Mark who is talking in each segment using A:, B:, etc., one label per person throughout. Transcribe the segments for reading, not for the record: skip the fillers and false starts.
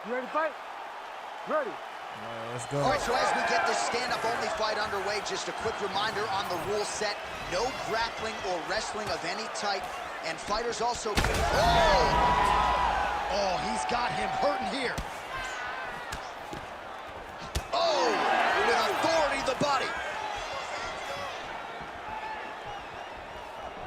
A: You ready to fight? Ready.
B: All right, let's go.
C: All right, so as we get this stand-up only fight underway, just a quick reminder on the rule set: no grappling or wrestling of any type, and fighters also. Oh, he's got him hurting here. Oh, with authority, the body.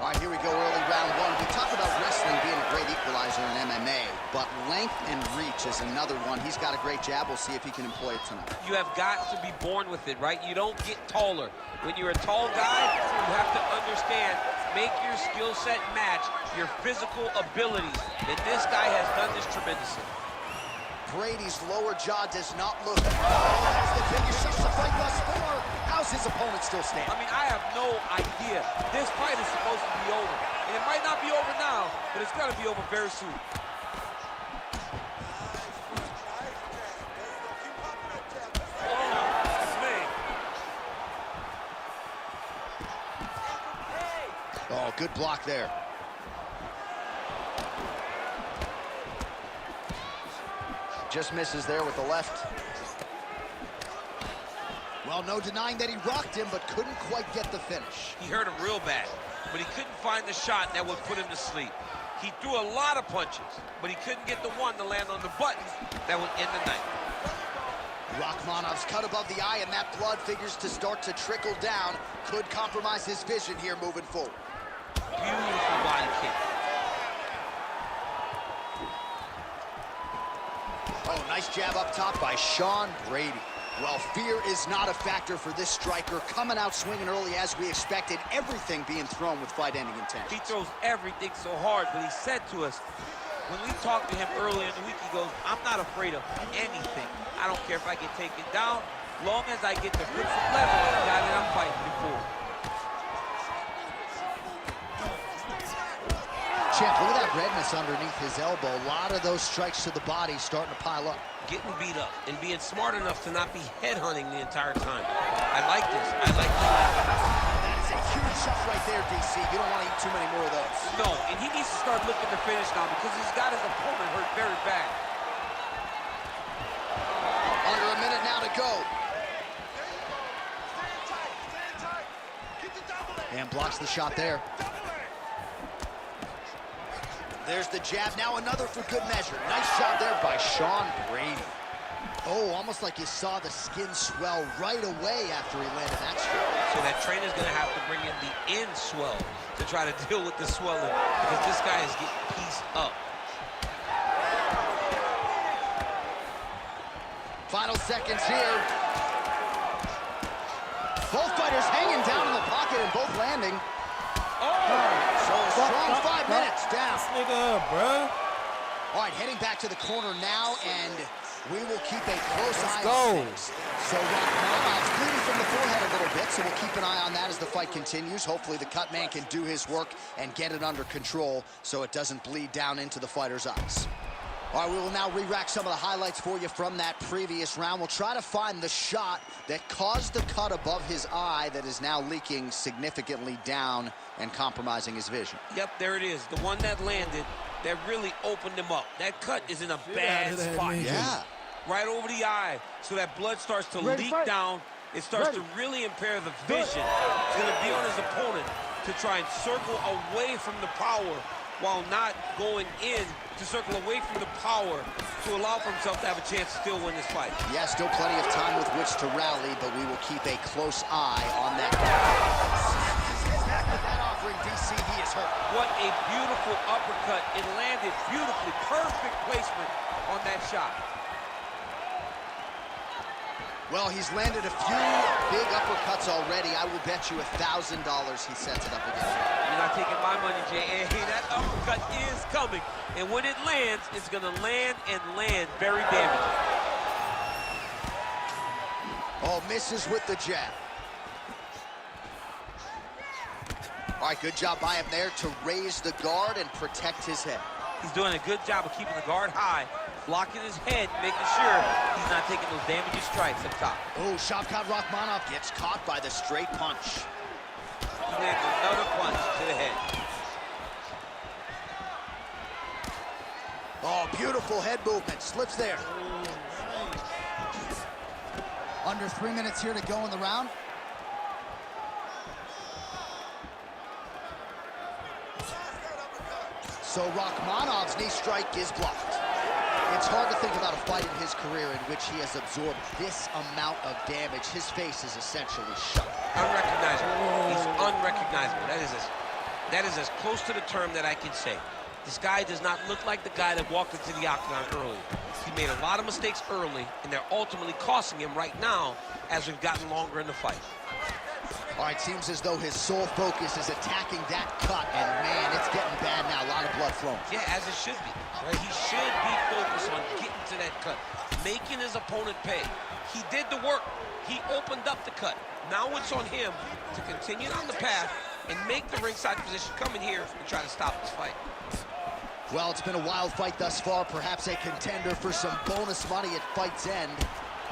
C: All right, here we go, early round one. We talk about wrestling being a great equalizer in MMA, but length and reach is another one. He's got a great jab. We'll see if he can employ it tonight.
D: You have got to be born with it, right? You don't get taller. When you're a tall guy, you have to understand, make your skill set match your physical abilities. And this guy has done this tremendously.
C: Brady's lower jaw does not look. Oh, that's the biggest of the fight thus far. How's his opponent still standing?
D: I mean, I have no idea. This fight is supposed to be over. And it might not be over now, but it's going to be over very soon.
C: Oh, good block there. Just misses there with the left. Well, no denying that he rocked him, but couldn't quite get the finish.
D: He hurt him real bad, but he couldn't find the shot that would put him to sleep. He threw a lot of punches, but he couldn't get the one to land on the buttons that would end the night.
C: Rakhmonov's cut above the eye, and that blood figures to start to trickle down. Could compromise his vision here moving forward.
D: Beautiful body kick.
C: Oh, nice jab up top by Sean Brady. Well, fear is not a factor for this striker, coming out swinging early as we expected, everything being thrown with fight-ending intent.
D: He throws everything so hard, but he said to us, when we talked to him earlier in the week, he goes, I'm not afraid of anything. I don't care if I get taken down, long as I get the good level of the guy that I'm fighting before.
C: Champ, look at that redness underneath his elbow. A lot of those strikes to the body starting to pile up.
D: Getting beat up and being smart enough to not be headhunting the entire time. I like this. I like this.
C: That is a huge shot right there, DC. You don't want to eat too many more of those.
D: No, and he needs to start looking to finish now because he's got his opponent hurt very bad.
C: Under a minute now to go. And blocks the shot there. There's the jab, now another for good measure. Nice job there by Sean Brady. Oh, almost like you saw the skin swell right away after he landed that strike.
D: So that trainer's gonna have to bring in the end swell to try to deal with the swelling because this guy is getting pieced up.
C: Final seconds here. Both fighters hanging down in the pocket and both landing. So a strong 5 minutes down.
B: This nigga up, bro.
C: All right, heading back to the corner now, and we will keep a close eye on things. So Rakhmonov's bleeding from the forehead a little bit, so we'll keep an eye on that as the fight continues. Hopefully the cut man can do his work and get it under control so it doesn't bleed down into the fighter's eyes. All right, we will now re-rack some of the highlights for you from that previous round. We'll try to find the shot that caused the cut above his eye that is now leaking significantly down and compromising his vision.
D: Yep, there it is. The one that landed that really opened him up. That cut is in a bad spot.
C: Yeah.
D: Right over the eye, so that blood starts to leak down. It starts to really impair the vision. It's going to be on his opponent to try and circle away from the power while not going in to circle away from the power to allow for himself to have a chance to still win this fight.
C: Yeah, still plenty of time with which to rally, but we will keep a close eye on that. That offering, DC, he is hurt.
D: What a beautiful uppercut. It landed beautifully. Perfect placement on that shot.
C: Well, he's landed a few big uppercuts already. I will bet you $1,000 he sets it up again.
D: You're not taking my money, Jay. Hey, that uppercut is coming. And when it lands, it's going to land and land very damaging.
C: Oh, misses with the jab. All right, good job by him there to raise the guard and protect his head.
D: He's doing a good job of keeping the guard high, blocking his head, making sure he's not taking those damaging strikes up top.
C: Oh, Shavkat Rakhmonov gets caught by the straight punch.
D: He lands another punch to the head.
C: Oh, beautiful head movement. Slips there. Under 3 minutes here to go in the round. So Rakhmonov's knee strike is blocked. It's hard to think about a fight in his career in which he has absorbed this amount of damage. His face is essentially shut.
D: Unrecognizable. He's unrecognizable. That is as close to the term that I can say. This guy does not look like the guy that walked into the octagon early. He made a lot of mistakes early, and they're ultimately costing him right now as we've gotten longer in the fight.
C: All right, seems as though his sole focus is attacking that cut, and man, it's getting bad now. A lot of blood flowing.
D: Yeah, as it should be. Right? He should be focused on getting to that cut, making his opponent pay. He did the work. He opened up the cut. Now it's on him to continue on the path and make the ringside position come in here and try to stop this fight.
C: Well, it's been a wild fight thus far, perhaps a contender for some bonus money at fight's end.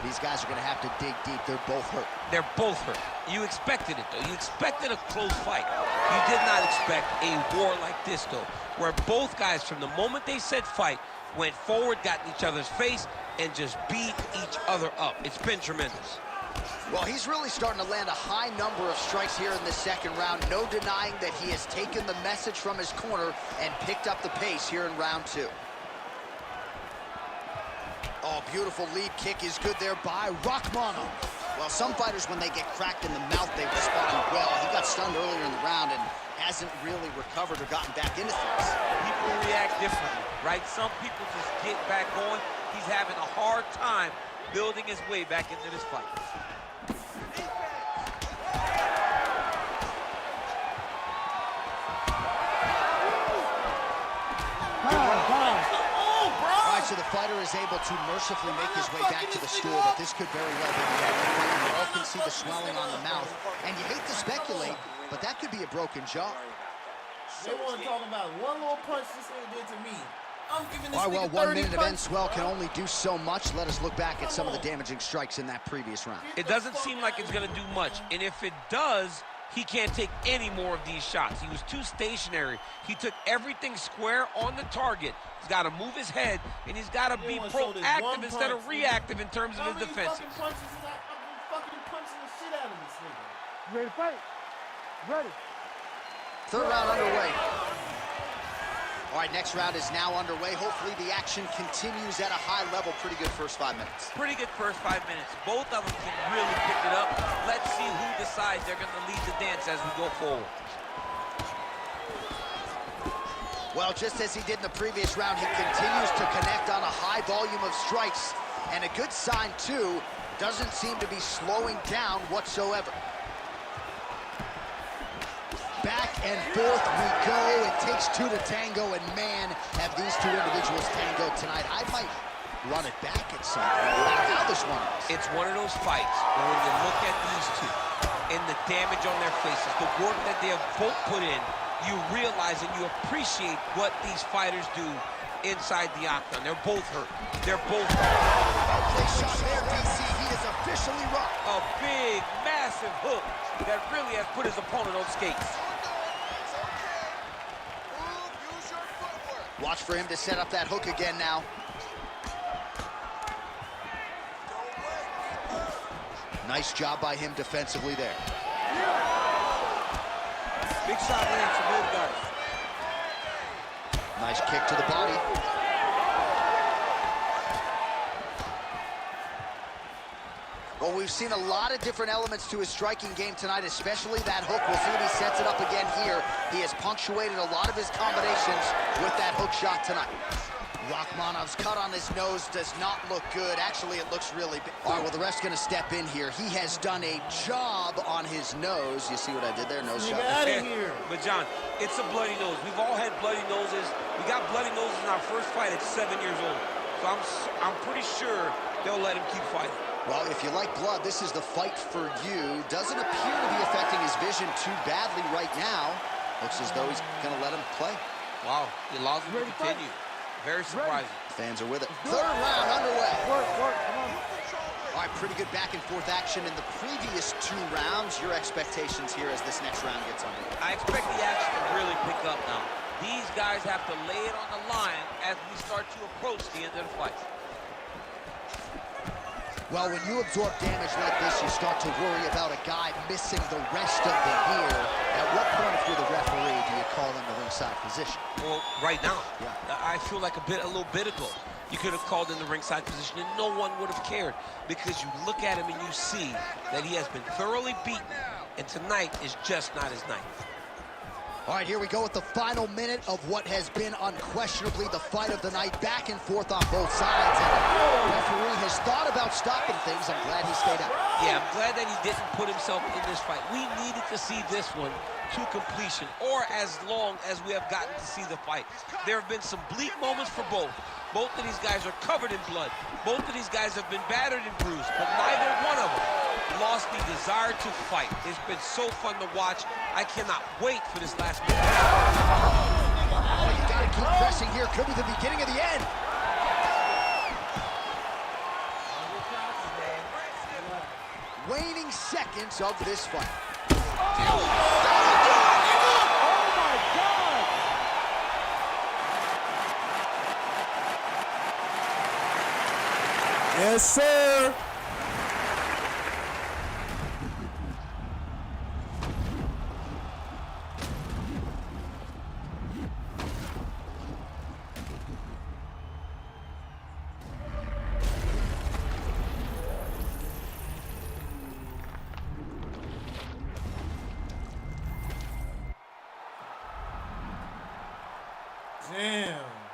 C: These guys are going to have to dig deep. They're both hurt.
D: They're both hurt. You expected it, though. You expected a close fight. You did not expect a war like this, though, where both guys, from the moment they said fight, went forward, got in each other's face, and just beat each other up. It's been tremendous.
C: Well, he's really starting to land a high number of strikes here in this second round. No denying that he has taken the message from his corner and picked up the pace here in round two. Oh, beautiful lead kick is good there by Rakhmonov. Well, some fighters, when they get cracked in the mouth, they respond well. He got stunned earlier in the round and hasn't really recovered or gotten back into things.
D: People react differently, right? Some people just get back going. He's having a hard time building his way back into this fight. So the fighter is able to mercifully make his way back to the stool, but this could very well be the end. You all can see the swelling on the mouth, and you hate to speculate, but that could be a broken jaw.
B: They weren't talking about one little punch this nigga did to me. I'm giving this
C: All right, well, 1 minute of
B: punches.
C: end swell can only do so much. Let us look back at some of the damaging strikes in that previous round.
D: It doesn't seem like it's going to do much, and if it does, he can't take any more of these shots. He was too stationary. He took everything square on the target. He's got to move his head, and he's got to be proactive instead of reactive in terms of his defenses.
B: I'm fucking punching the shit out of this nigga.
A: You ready to fight? Ready.
C: Third round underway. All right, next round is now underway. Hopefully the action continues at a high level. Pretty good first 5 minutes.
D: Pretty good first 5 minutes. Both of them can really pick it up. Let's see who decides they're going to lead the dance as we go forward.
C: Well, just as he did in the previous round, he continues to connect on a high volume of strikes. And a good sign, too, doesn't seem to be slowing down whatsoever. Back and forth we go. It takes two to tango, and man, have these two individuals tangoed tonight. I might run it back at some point. No matter how this one is.
D: It's one of those fights where when you look at these two and the damage on their faces, the work that they have both put in, you realize and you appreciate what these fighters do inside the octagon. They're both hurt. They're both hurt.
C: Well, shot there, DC. He is officially rocked.
D: A big, massive hook that really has put his opponent on skates.
C: Watch for him to set up that hook again now. Nice job by him defensively there.
D: Big shot lands for both guys.
C: Nice kick to the body. Well, we've seen a lot of different elements to his striking game tonight, especially that hook. We'll see if he sets it up again here. He has punctuated a lot of his combinations with that hook shot tonight. Rakhmonov's cut on his nose does not look good. Actually, it looks really big. All right, well, the ref's going to step in here. He has done a job on his nose. You see what I did there? Nose shot.
B: Get out of here.
D: But, John, it's a bloody nose. We've all had bloody noses. We got bloody noses in our first fight at 7 years old. So I'm pretty sure they'll let him keep fighting.
C: Well, if you like blood, this is the fight for you. Doesn't appear to be affecting his vision too badly right now. Looks as though he's going to let him play.
D: Wow, he allows him to continue. Very surprising.
C: Fans are with it. Third round underway.
A: Work, come on.
C: All right, pretty good back and forth action in the previous 2 rounds. Your expectations here as this next round gets underway?
D: I expect the action to really pick up now. These guys have to lay it on the line as we start start to approach the end of the fight.
C: Well, when you absorb damage like this, you start to worry about a guy missing the rest of the year. At what point, if you're the referee, do you call in the ringside position?
D: Well, right now,
C: yeah.
D: I feel like a little bit ago, you could have called in the ringside position and no one would have cared, because you look at him and you see that he has been thoroughly beaten, and tonight is just not his night.
C: All right, here we go with the final minute of what has been unquestionably the fight of the night, back and forth on both sides. And the referee has thought about stopping things. I'm glad he stayed out.
D: Yeah, I'm glad that he didn't put himself in this fight. We needed to see this one to completion, or as long as we have gotten to see the fight. There have been some bleak moments for both. Both of these guys are covered in blood. Both of these guys have been battered and bruised, but neither one of them lost the desire to fight. It's been so fun to watch. I cannot wait for this last minute.
C: Oh, you gotta keep pressing here. Could be the beginning of the end. Waning seconds of this fight.
A: Oh my God!
B: Yes, sir. Damn.